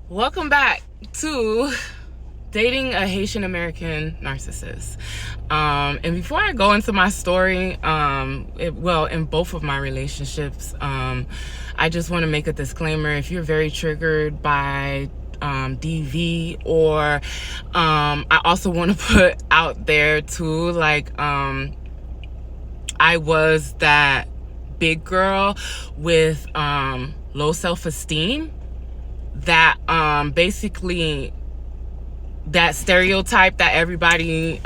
Welcome back to dating a Haitian American narcissist. And before I go into my story, in both of my relationships, I just want to make a disclaimer. If you're very triggered by DV, or I also want to put out there too, like I was that big girl with low self-esteem, that basically that stereotype that everybody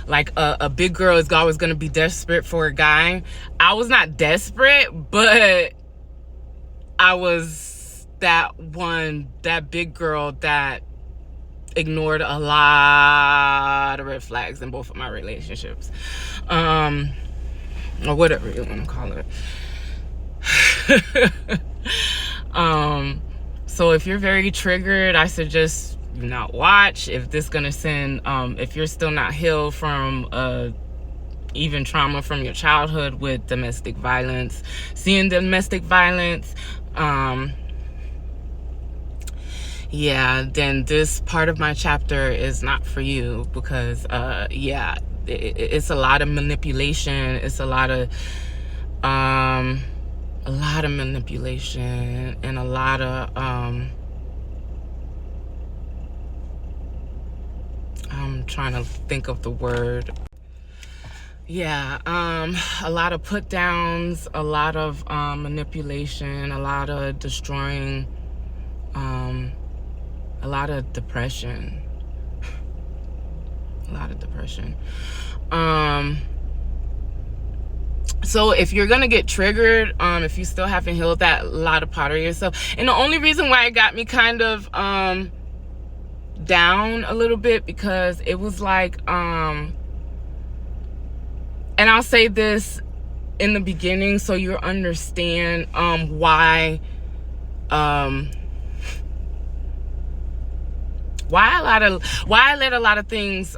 like a big girl is always going to be desperate for a guy. I was not desperate, but I was that big girl that ignored a lot of red flags in both of my relationships, or whatever you want to call it. So if you're very triggered, I suggest you not watch. If this gonna send, if you're still not healed from even trauma from your childhood with domestic violence, seeing domestic violence, then this part of my chapter is not for you, because it's a lot of manipulation. It's a lot of manipulation and a lot of I'm trying to think of the word. A lot of put downs, a lot of manipulation, a lot of destroying, a lot of depression. So if you're gonna get triggered, if you still haven't healed that lot of part of yourself, and the only reason why it got me kind of down a little bit, because it was like and I'll say this in the beginning so you understand why I let a lot of things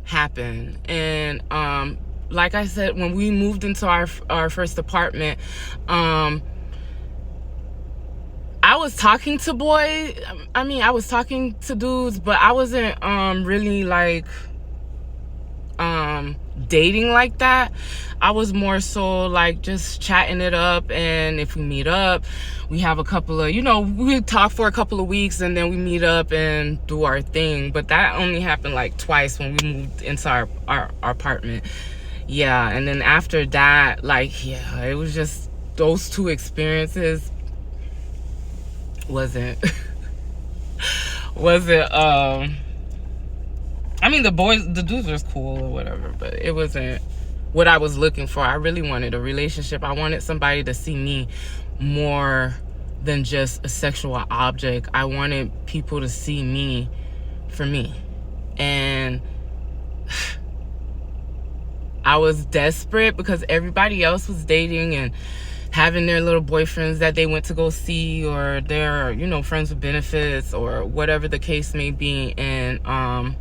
happen. And like I said, when we moved into our first apartment, I was talking to boys. I was talking to dudes, but I wasn't really like dating like that. I was more so like just chatting it up, and if we meet up, we have a couple of, we talk for a couple of weeks, and then we meet up and do our thing. But that only happened like twice when we moved into our apartment. And then after that, it was just those two experiences wasn't the dudes was cool or whatever, but it wasn't what I was looking for. I really wanted a relationship. I wanted somebody to see me more than just a sexual object. I wanted people to see me for me. And I was desperate because everybody else was dating and having their little boyfriends that they went to go see, or their, friends with benefits, or whatever the case may be. And I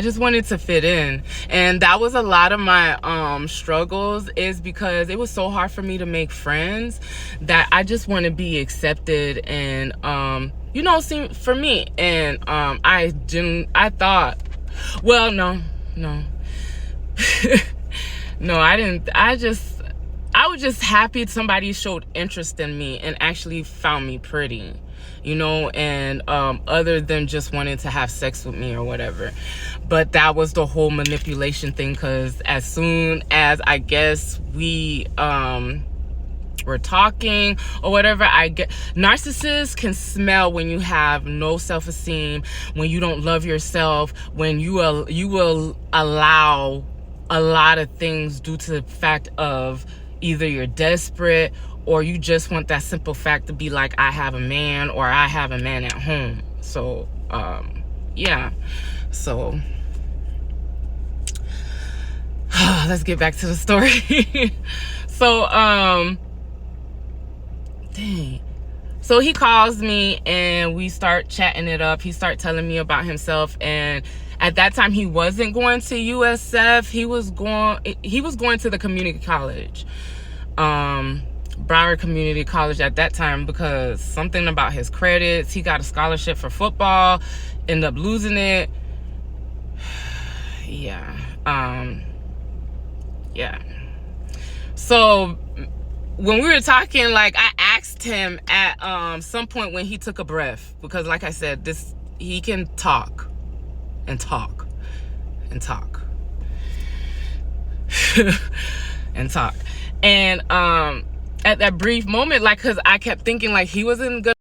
just wanted to fit in. And that was a lot of my struggles, is because it was so hard for me to make friends, that I just want to be accepted and see for me. And I thought, well, no. No, I didn't. I was just happy somebody showed interest in me and actually found me pretty, and other than just wanting to have sex with me or whatever. But that was the whole manipulation thing, because as soon as I guess we were talking or whatever, narcissists can smell when you have no self-esteem, when you don't love yourself, when you will allow a lot of things due to the fact of either you're desperate, or you just want that simple fact to be like, I have a man, or I have a man at home. So so let's get back to the story. So he calls me and we start chatting it up. He started telling me about himself, and at that time he wasn't going to USF. He was going to the community college. Broward Community College at that time because something about his credits. He got a scholarship for football, ended up losing it. Yeah. Yeah. So when we were talking, like, I asked him at some point when he took a breath, because like I said, he can talk and talk and talk and talk. And at that brief moment, like, because I kept thinking like he wasn't gonna